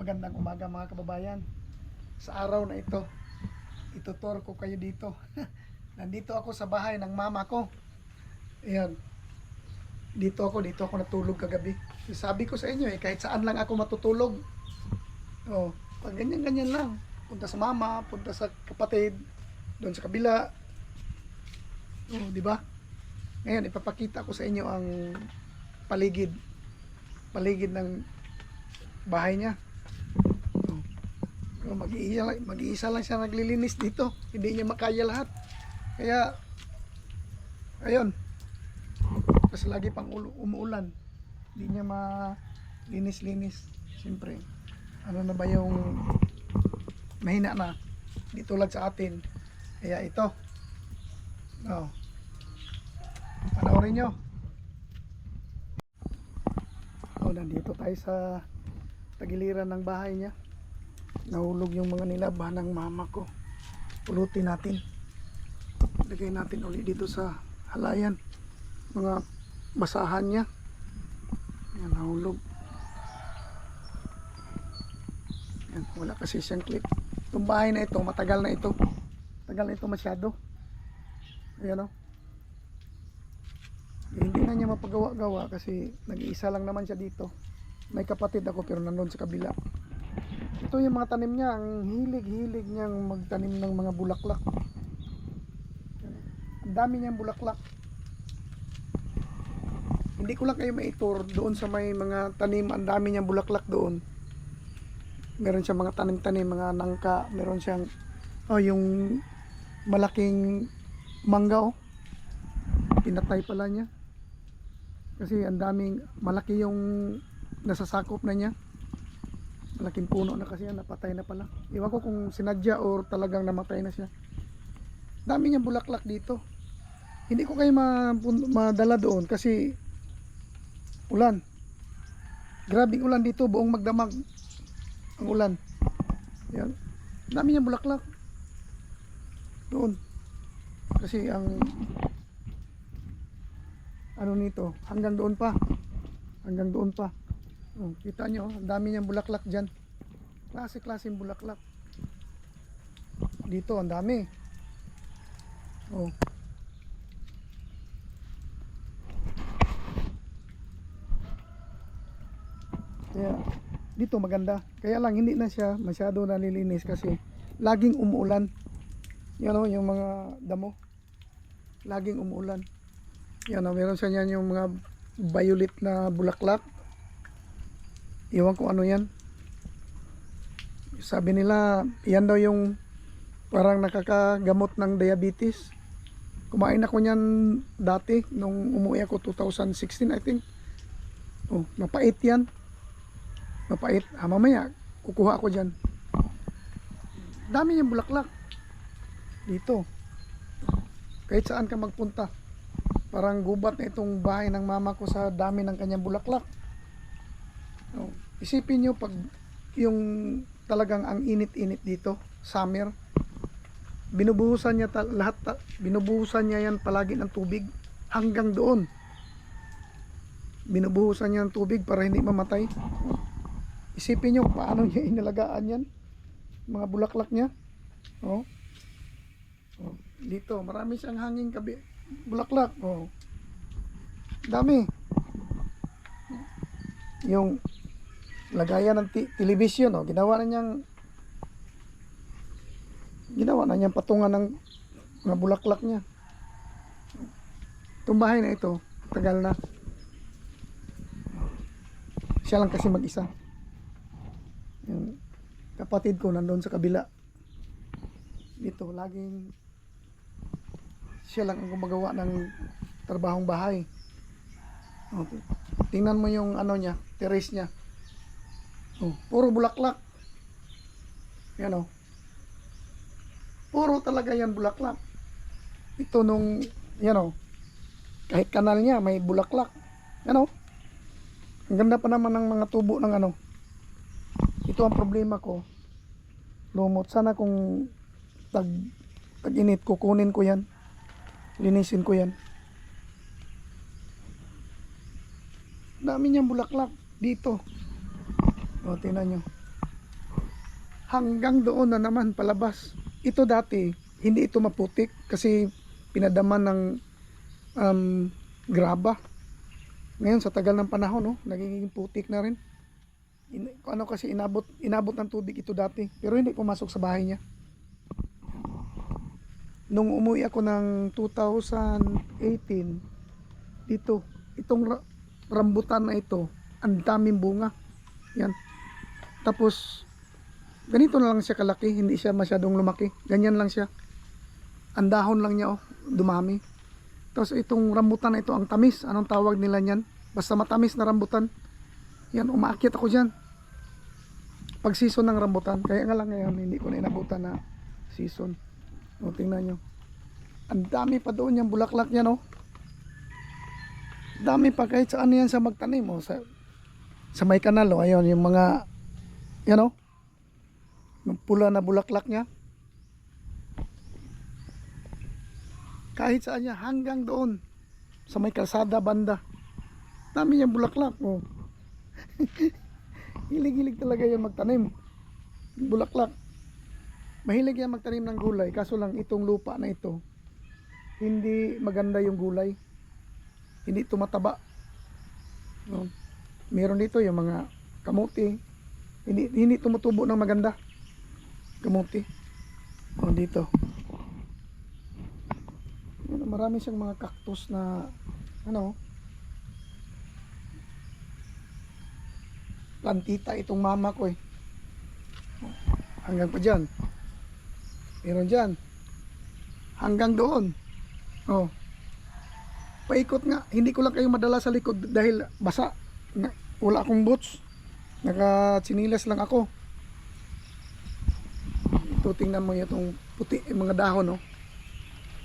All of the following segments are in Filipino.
Magandang umaga mga kababayan. Sa araw na ito, itutur ko kayo dito. Nandito ako sa bahay ng mama ko. Ayan. Dito ako natulog kagabi. Sabi ko sa inyo kahit saan lang ako matutulog. Oh, pag ganyan lang. Punta sa mama, punta sa kapatid, doon sa kabila. Oh, di ba? Ngayon ipapakita ko sa inyo ang paligid ng bahay niya. Mag-iisa lang siya naglilinis dito. Hindi niya makaya lahat. Kaya ayun. Kasi lagi pang umuulan. Hindi niya malinis-linis. Siyempre, ano na ba yung mahina na. Di tulad sa atin. Kaya ito. Oh. Panoorin nyo. Oh, nandito tayo sa tagiliran ng bahay niya. Nahulog yung mga nilabahan ng mama ko. Pulutin natin. Lagay natin ulit dito sa halayan. Mga basahan niya. Yan, nahulog. Yan, wala kasi siyang clip. Itong bahay na ito, matagal na ito. Matagal na ito masyado. Ayan o. Hindi na niya mapagawa-gawa kasi nag-iisa lang naman siya dito. May kapatid ako pero nandun sa kabila. Ito yung mga tanim niya, ang hilig niyang magtanim ng mga bulaklak. Ang dami niyang bulaklak. Hindi ko lang kayo maitur doon sa may mga tanim, ang dami niyang bulaklak doon. Meron siyang mga tanim-tanim, mga nangka, meron siyang yung malaking mangga oh. Pinatay pala niya. Kasi ang daming, malaki yung nasasakop na niya. Malaking puno na kasi yan, napatay na pala. Iwan ko kung sinadya or talagang namatay na siya. Dami niyang bulaklak dito. Hindi ko kayo madala doon kasi ulan. Grabing ulan dito, buong magdamag ang ulan. Yan. Dami niyang bulaklak doon. Kasi ang ano nito, hanggang doon pa. Hanggang doon pa. Oh, kita nyo, ang dami niyang bulaklak dyan. Klase-klaseng bulaklak. Dito, ang dami. Oh. Kaya, dito maganda. Kaya lang, hindi na siya masyado nalilinis kasi laging umuulan. Yan o, yung mga damo. Laging umuulan. Yan o, meron siya yan yung mga violet na bulaklak. Iwan ko ano yan. Sabi nila yan daw yung parang nakakagamot ng diabetes. Kumain ako niyan dati nung umuwi ako 2016 I think. Oh, mapait yan. Mapait. Mamaya kukuha ako diyan. Dami niyang bulaklak. Dito. Kahit saan ka magpunta. Parang gubat na itong bahay ng mama ko sa dami ng kanyang bulaklak. Oh, isipin nyo pag yung talagang ang init-init dito, summer, binubuhusan niya binubuhusan niya yan palagi ng tubig hanggang doon. Binubuhusan niya ng tubig para hindi mamatay. Isipin nyo paano niya inalagaan yan, mga bulaklak niya. Oh. Oh, dito marami siyang hanging bulaklak. Oh. Dami. Yung lagayan ng television oh, ginawa na niyang patungan ng mga bulaklak niya. Itong bahay na ito tagal na, siya lang kasi mag-isa. Yung kapatid ko nandun sa kabila. Dito laging siya lang ang gumagawa ng trabahong bahay. Okay. Tingnan mo yung ano niya, terrace niya. Oh, puro bulaklak. Yan oh. Puro talaga yan bulaklak. Ito nung yan oh. Kahit kanal niya may bulaklak. Yan oh. Ang ganda pa naman ng mga tubo ng ano. Ito ang problema ko. Lumot. Sana kung tag-init kukunin ko yan. Linisin ko yan. Dami niyang bulaklak dito. O, tingnan nyo. hanggang doon na naman palabas. Ito dati, hindi ito maputik kasi pinadaman ng graba. Ngayon sa tagal ng panahon, no, nagiging putik na rin. Ano kasi inabot ng tubig ito dati, pero hindi pumasok sa bahay niya. Nung umuwi ako ng 2018 dito, itong rambutan na ito, ang daming bunga. Yan. Tapos ganito na lang siya kalaki, hindi siya masyadong lumaki. Ganyan lang siya. Ang dahon lang niya, oh, dumami. Tapos itong rambutan na ito, ang tamis. Anong tawag nila niyan? Basta matamis na rambutan. Yan, umaakyat ako dyan. Pag season ng rambutan. Kaya nga lang ngayon, hindi ko na inabutan na season. O, tingnan nyo. Ang dami pa doon yung bulaklak niya, no? Dami pa kahit saan yan sa magtanim, oh. Sa may kanal, oh. Ayun, yung mga, yan, oh. Yung pula na bulaklak niya. Kahit saan niya, hanggang doon sa may kalsada banda, dami niyang bulaklak, oh. Hilig-hilig talaga yan magtanim bulaklak. Mahilig yan magtanim ng gulay, kaso lang itong lupa na ito hindi maganda yung gulay, hindi tumataba, no? Meron dito yung mga kamuti, hindi tumutubo ng maganda kamuti, oh, dito marami siyang mga cactus na ano, plantita itong mama ko, eh. Hanggang pa dyan, meron dyan hanggang doon, oh. Paikot nga, hindi ko lang kayo madala sa likod dahil basa, wala akong boots, naka-tsinilas lang ako. Ito, tingnan mo itong puti, mga dahon, oh.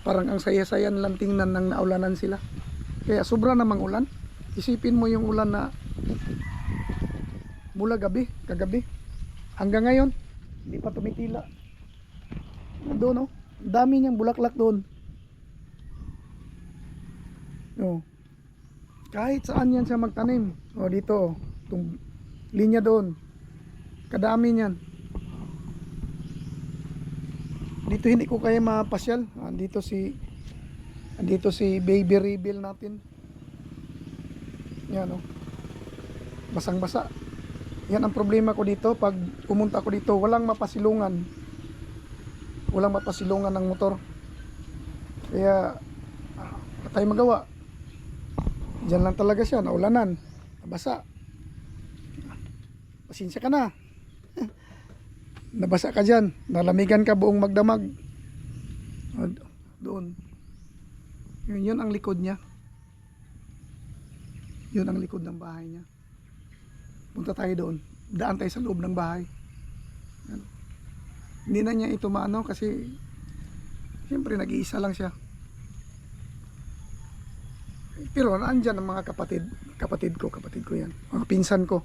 Parang ang saya-saya nilang tingnan nang naulanan sila. Kaya sobra namang ulan. Isipin mo yung ulan na mula kagabi hanggang ngayon hindi pa tumitila. Doon, oh, dami niyang bulaklak doon, oh. Kahit saan yan siya magtanim, oh, dito, oh, itong linya doon, kadami niyan. Dito hindi ko kaya mapasyal. Andito si baby rebel natin. Yan, oh. Basang-basa. Yan ang problema ko dito. Pag pumunta ko dito, walang mapasilungan. Walang mapasilungan ng motor. Kaya wala tayong magawa. Diyan lang talaga siya, naulanan, nabasa. Pasensya ka na. Nabasa ka dyan, nalamigan ka buong magdamag. Doon. Yun ang likod niya. Yun ang likod ng bahay niya. Punta tayo doon. Daan tayo sa loob ng bahay. Yan. Hindi na niya ito maano kasi siyempre nag-iisa lang siya. Pero naandyan ang mga kapatid ko yan. Mga pinsan ko.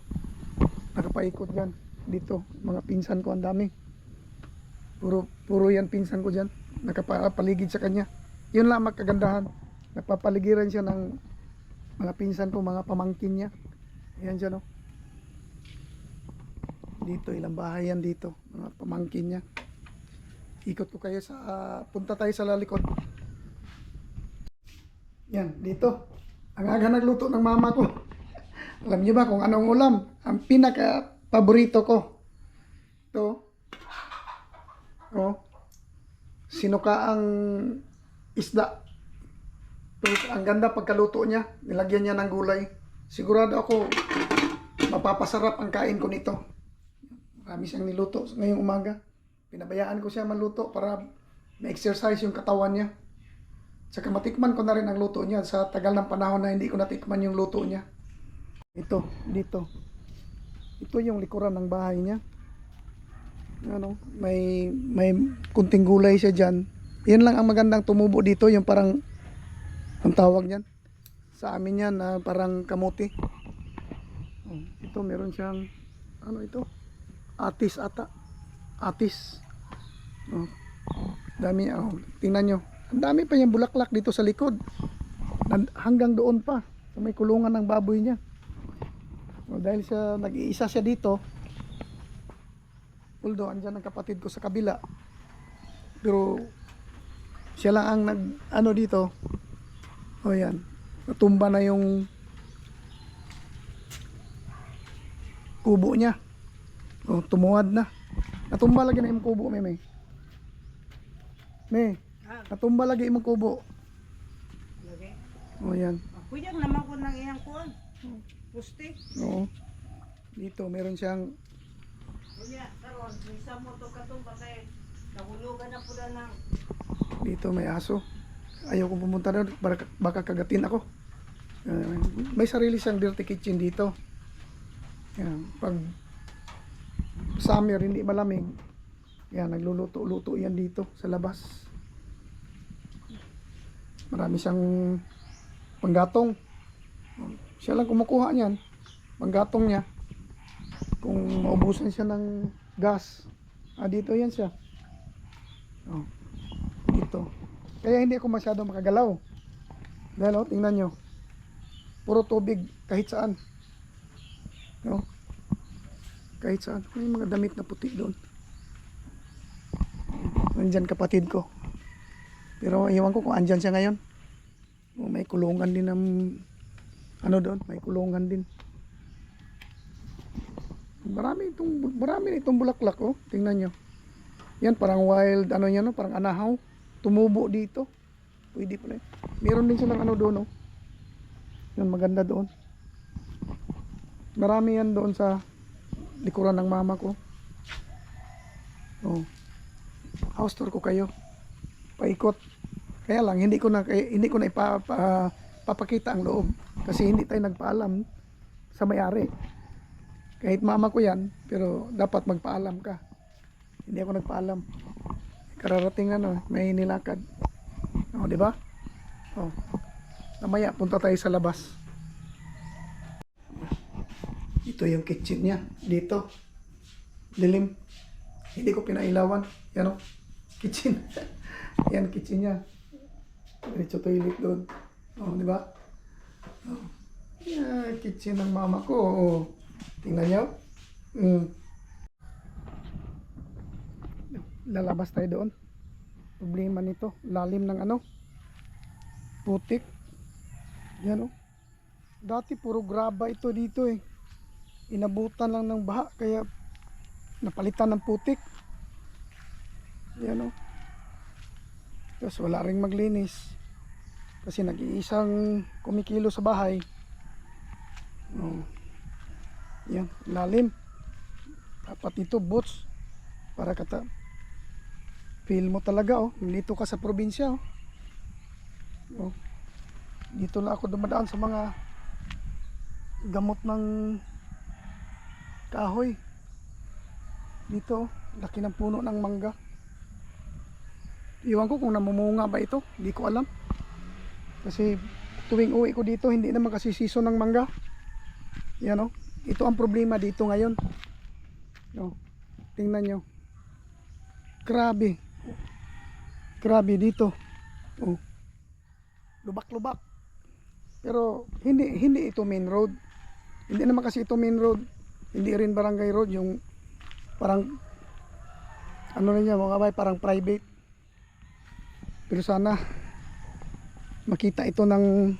Nakapaikot dyan. Dito, mga pinsan ko, ang dami. Puro yan pinsan ko dyan. Nakapaligid sa kanya. Yun lang magkagandahan. Napapaligiran siya ng mga pinsan ko, mga pamangkin niya. Ayan dyan, oh. Dito, ilang bahay yan dito. Mga pamangkin niya. Ikot ko kayo sa, punta tayo sa lalikod. Yan, dito. Ang aga nagluto ng mama ko. Alam niyo ba kung anong ulam? Ang pinaka paborito ko. Ito. Oh. Sinukaang isda. Ito, ang ganda pagkaluto niya. Nilagyan niya ng gulay. Sigurado ako mapapasarap ang kain ko nito. Marami siyang niluto ngayong umaga. Pinabayaan ko siya maluto para ma-exercise yung katawan niya. Saka matikman ko na rin ang luto niya sa tagal ng panahon na hindi ko natikman yung luto niya. Ito, dito. Ito yung likuran ng bahay niya. Ano, may kunting gulay siya diyan. Yan lang ang magandang tumubo dito, yung parang ang tawag niyan. Sa amin yan parang kamote. Oh, ito meron siyang ano ito? Atis ata. Atis. Oh. Dami, oh, tingnan nyo. Ang dami pa yung bulaklak dito sa likod. Hanggang doon pa sa may kulungan ng baboy niya. O, dahil siya nag-iisa siya dito, Although andyan ang kapatid ko sa kabila. Pero siya lang ang nag ano dito. O yan. Natumba na yung kubo niya. O tumuwad na. Natumba lagi na yung kubo, May. May. Natumba lagi yung kubo. Lagi. O yan. Kuya naman ko ng iyang kuan. Puste. Oo. Dito meron siyang Kuya, karon isa mo to katong bakay. Nahulugan na pula ng dito may aso. Ayaw kong pumunta doon, baka kagatin ako. May sarili siyang dirty kitchen dito. Yan. Pag summer hindi malamig, yan, nagluluto-luto yan dito sa labas. Marami siyang panggatong. Siya lang kumukuha niyan. Panggatong niya. Kung maubusan siya ng gas. Dito yan siya. Oh, dito. Kaya hindi ako masyado makagalaw. Dahil tingnan nyo. Puro tubig kahit saan. No? Kahit saan. May mga damit na puti doon. Nandyan kapatid ko. Pero iwan ko kung andyan siya ngayon. May kulungan din ng ano doon. May kulungan din. Marami itong bulaklak. Oh. Tingnan nyo. Yan parang wild ano yan, no? Parang anahaw. Tumubo dito. Pwede pala. Meron din silang ano doon. Oh. Yan maganda doon. Marami yan doon sa likuran ng mama ko. Oh. House tour ko kayo. Paikot. Kaya lang hindi ko na papakita ang loob kasi hindi tayo nagpaalam sa may-ari. Kahit mama ko yan, pero dapat magpaalam ka. Hindi ako nagpaalam. Kararating may nilakad. Oh, di ba? Oh. Mamaya punta tayo sa labas. Ito yung kitchen niya. Dito. Dilim. Hindi ko pinailawan. Yan o. Kitchen. Yan kitchen niya. Diretso toilet doon. Oh, di ba? Oh. Yeah, kitchen ng mama ko. Oh. Tingnan niyo. Lalabas tayo doon. Problema nito. Lalim ng putik. Yan o. Dati puro graba ito dito eh. Inabutan lang ng baha. Kaya napalitan ng putik. Yan o. Tapos wala ring maglinis. Kasi nag-iisang kumikilo sa bahay. Oh. Yan. Lalim. Dapat ito boots. Para feel mo talaga dito ka sa probinsya dito na ako dumadaan sa mga gamot ng kahoy dito laki ng puno ng mangga. Iwan ko kung namumunga ba ito, hindi ko alam kasi tuwing uwi ko dito hindi naman kasi season ng mangga. Yan ito ang problema dito ngayon. Tingnan nyo, grabe dito. Lubak-lubak. Pero hindi ito main road. Hindi naman kasi ito main road. Hindi rin barangay road, yung parang ano rin yan mga bay, parang private. Pero sana makita ito ng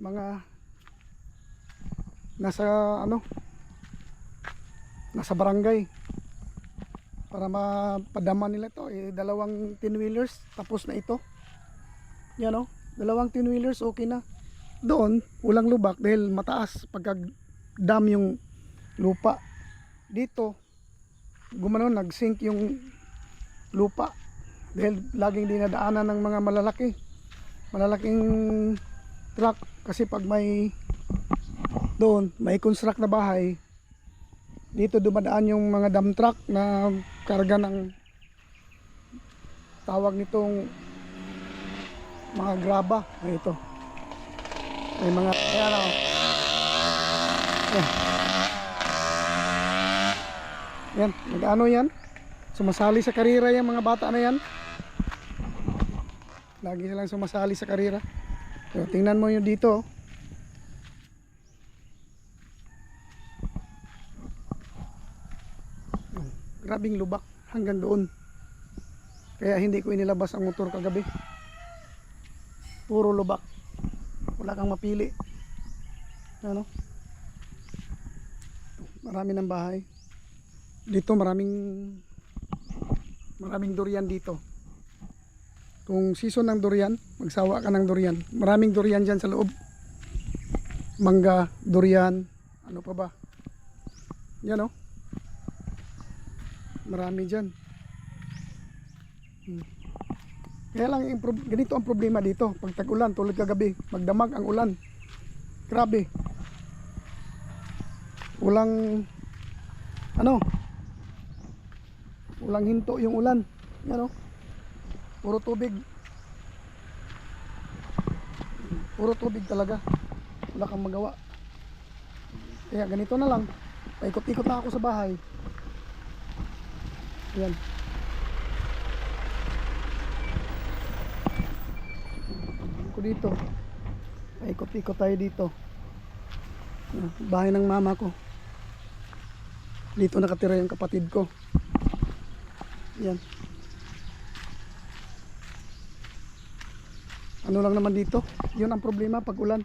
mga nasa barangay. Para mapadama nila ito, dalawang 10-wheelers tapos na ito. Yan dalawang 10-wheelers okay na. Doon walang lubak dahil mataas pagka dam yung lupa. Dito nag-sink yung lupa dahil laging dinadaanan ng mga malalaking truck kasi pag may construct na bahay dito dumadaan yung mga dump truck na karga ng tawag nitong mga graba. Ito may mga yan, nag-ano yan, sumasali sa karera yung mga bata na yan, lagi silang sumasali sa karera. So, tingnan mo yung dito Grabing lubak hanggang doon. Kaya hindi ko inilabas ang motor kagabi. Puro lubak. Wala kang mapili. Ano? Marami ng bahay. Dito maraming durian dito. Kung season ng durian, magsawa ka ng durian. Maraming durian dyan sa loob. Mangga, durian, ano pa ba? Yan o. Marami dyan. Kaya lang ganito ang problema dito. Pag tag-ulan, tulad kagabi, magdamag ang ulan. Grabe. Walang walang hinto yung ulan. Yan o. Puro tubig. Puro tubig talaga. Wala kang magawa. Kaya ganito na lang. Paikot-ikot na ako sa bahay. Yan. Ako dito. Paikot-ikot tayo dito. Bahay ng mama ko. Dito nakatira yung kapatid ko. Yan. Ano lang naman dito? Yun ang problema pag ulan.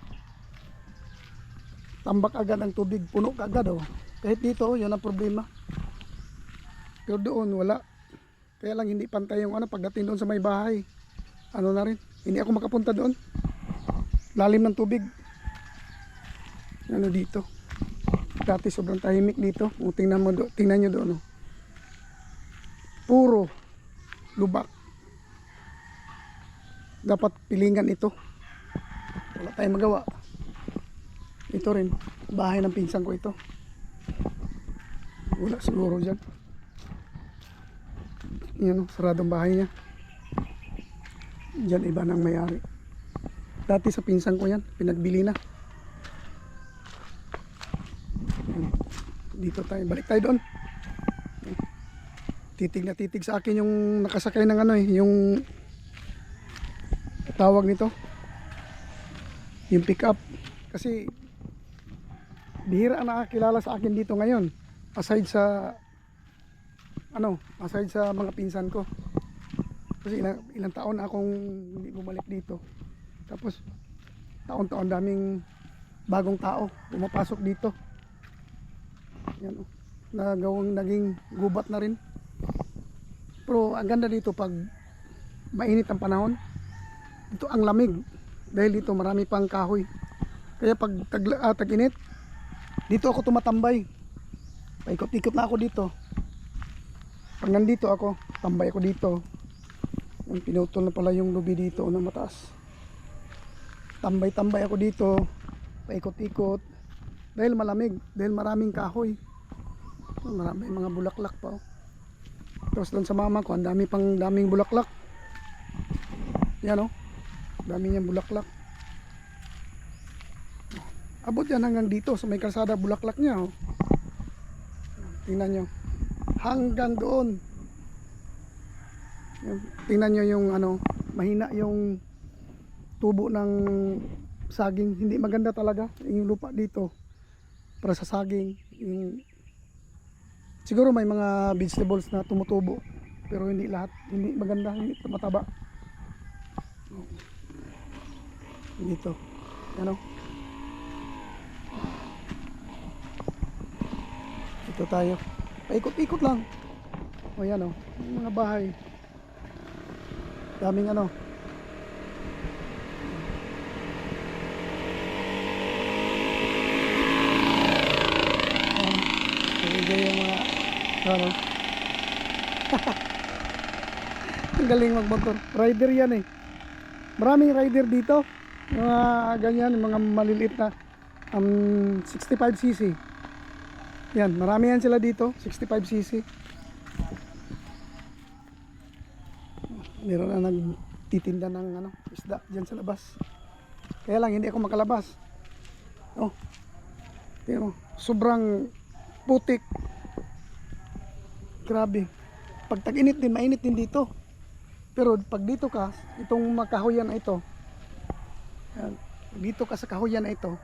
Tambak agad ang tubig, puno agad oh. Kahit dito, yun ang problema. Pero doon wala. Kaya lang hindi pantay yung pagdating doon sa may bahay. Ano na rin, hindi ako makapunta doon. Lalim ng tubig. Ano dito? Dati sobrang tahimik dito. Tingnan mo tingnan niyo doon oh. Puro lubak. Dapat pilingan ito. Wala tayong magawa. Ito rin, bahay ng pinsan ko ito. Wala siguro dyan. Yan o, saradong bahay niya. Dyan iba nang may-ari. Dati sa pinsan ko yan, pinagbili na. Yan. Dito tayo, balik tayo doon. Titig na titig sa akin yung nakasakay ng yung tawag nito, yung pick up. Kasi bihira ang nakakilala sa akin dito ngayon, aside sa mga pinsan ko. Kasi ilang taon na akong hindi bumalik dito. Tapos taon-taon daming bagong tao pumapasok dito. Yan naging gubat na rin. Pero ang ganda dito pag mainit ang panahon. Ito ang lamig dahil dito marami pang kahoy. Kaya pag tag-init, dito ako tumatambay. Paikot-ikot na ako dito. Pag nandito ako, tambay ako dito. Yung pinutol na pala yung lubi dito na mataas. Tambay-tambay ako dito. Paikot-ikot. Dahil malamig, dahil maraming kahoy. Maraming mga bulaklak pa. Tapos doon sa mama ko, ang daming bulaklak. Yan o. Dami niyang bulaklak. Abot yan hanggang dito sa may kalsada, bulaklak niya oh. Tingnan nyo hanggang doon. Tingnan nyo yung mahina yung tubo ng saging. Hindi maganda talaga yung lupa dito para sa saging. Siguro may mga vegetables na tumutubo, pero hindi lahat. Hindi maganda, hindi mataba dito. Ito tayo. Paikot-ikot lang. O yan o. Yung mga bahay. Daming Ito yung mga ang galing magmotor. Rider yan eh. Maraming rider dito. Mga ganyan, mga maliliit na 65cc. Yan, marami yan sila dito, 65cc. Meron na nagtitinda ng isda dyan sa labas. Kaya lang hindi ako makalabas. Oh. Pero sobrang putik. Grabe. Pag tag-init din, mainit din dito. Pero pag dito ka, itong makahoyan na ito, yan, dito ka sa kahoyan na ito,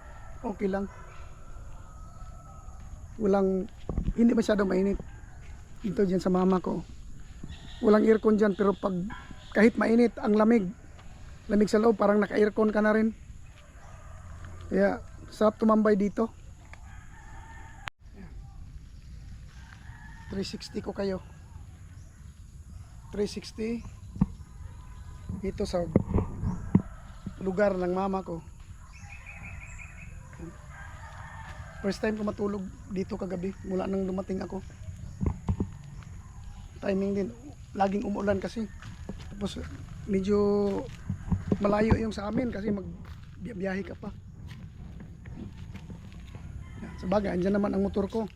okay lang. Hindi masyado mainit. Dito dyan sa mama ko. Walang aircon dyan, pero pag kahit mainit, ang lamig. Lamig sa loob, parang naka-aircon ka na rin. Kaya, sarap tumambay dito. 360 ko kayo. 360 dito sa lugar ng mama ko. First time ko matulog dito kagabi mula nang dumating ako. Timing din, laging umulan kasi. Tapos medyo malayo yung sa amin kasi magbiyahe ka pa. Sa bagay, andyan naman ang motor ko.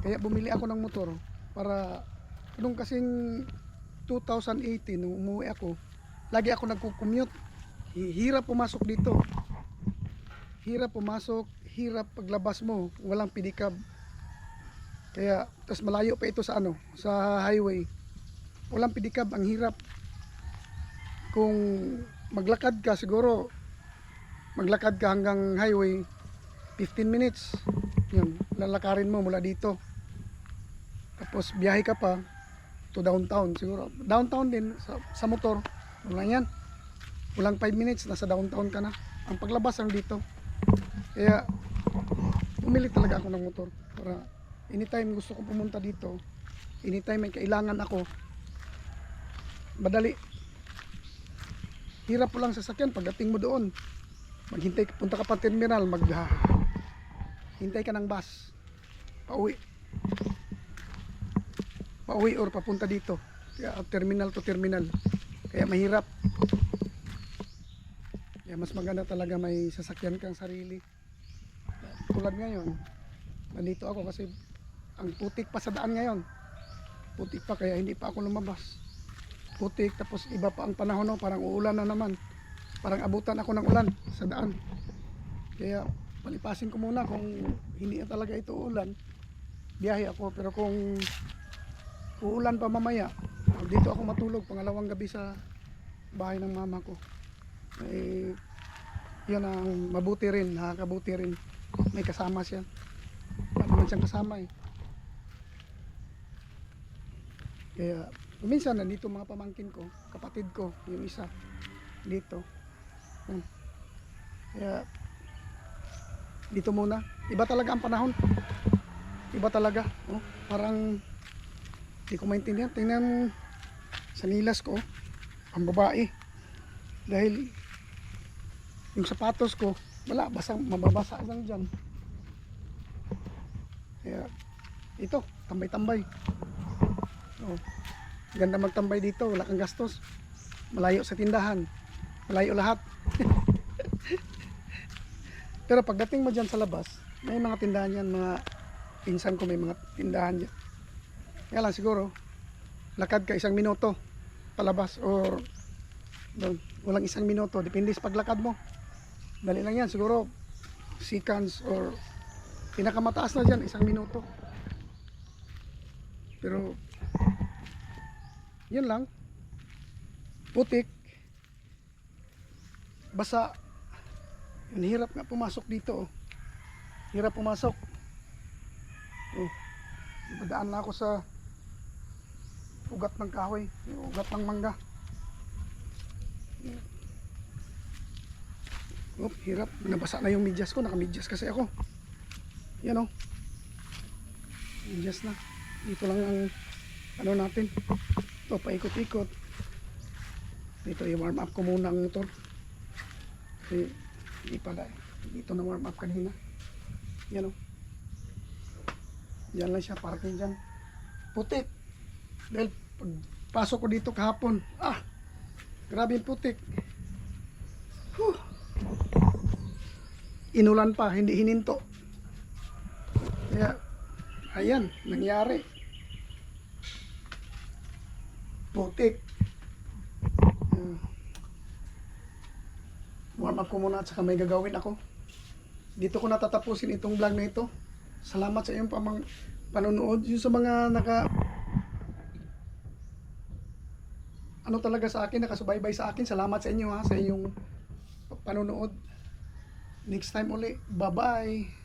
Kaya bumili ako ng motor para nung kasing 2018 nung umuwi ako, lagi ako nagko-commute. Hirap pumasok dito. Hirap pumasok, hirap paglabas mo, walang pedicab. Kaya tas malayo pa ito sa sa highway. Walang pedicab, ang hirap. Kung maglakad ka siguro maglakad ka hanggang highway 15 minutes. Yun, lalakarin mo mula dito. Tapos biyahe ka pa to downtown siguro. Downtown din sa motor. Wala yan. Walang 5 minutes, nasa downtown ka na. Ang paglabas ang dito. Kaya bumili talaga ako ng motor para anytime gusto ko pumunta dito, anytime may kailangan ako, madali. Hirap po lang sasakyan pagdating mo doon. Maghintay, punta ka pa terminal, hintay ka ng bus pauwi or papunta dito. Kaya terminal to terminal, kaya mahirap. Kaya mas maganda talaga may sasakyan kang sarili. Tulad ngayon, nandito ako kasi ang putik pa sa daan ngayon. Putik pa, kaya hindi pa ako lumabas. Putik, tapos iba pa ang panahon, no? Parang uulan na naman. Parang abutan ako ng ulan sa daan. Kaya palipasin ko muna kung hindi na talaga ito ulan. Biyahe ako, pero kung uulan pa mamaya, dito ako matulog pangalawang gabi sa bahay ng mama ko. Eh, yun ang mabuti rin, nakakabuti rin. May kasama siya. Wala naman siyang kasama eh. Kaya minsan nandito mga pamangkin ko, kapatid ko, yung isa dito. Kaya dito muna. Iba talaga ang panahon. Iba talaga. Oh, parang hindi ko maintindihan. Tingnan sa nilas ko, ang babae. Dahil yung sapatos ko, wala, mababasa lang dyan. Kaya ito, tambay-tambay. Oh, ganda magtambay dito, wala kang gastos. Malayo sa tindahan, malayo lahat. Pero pagdating mo dyan sa labas, may mga tindahan yan, mga pinsan ko may mga tindahan dyan. Kaya lang siguro, lakad ka 1 minuto palabas or doon, walang 1 minuto, depende sa paglakad mo. Dali lang yan, siguro seconds or pinakamataas na dyan 1 minuto. Pero yun lang, putik, basa. Yun, hirap nga pumasok dito. Oh. Hirap pumasok. Oh, ipadaan na ako sa ugat ng kahoy, ugat ng mangga. Oh, hirap. Nabasa na yung medyas ko. Naka-medyas kasi ako. Yan o. Medyas na. Dito lang ang natin. Ito, paikot-ikot. Dito, i-warm up ko muna ang motor. Kasi, hindi pala eh. Dito na warm up kanina. Yan o. Diyan lang siya, parking dyan. Putik. Dahil, pagpasok ko dito kahapon, grabe yung putik. Whew. Inulan pa, hindi hininto. Kaya, ayan, nangyari. Putik. Warm up ko muna at saka may gagawin ako. Dito ko natatapusin itong vlog na ito. Salamat sa iyong panonood. Yung sa mga talaga sa akin, nakasubaybay sa akin. Salamat sa inyo ha, sa inyong panonood. Next time uli. Bye-bye.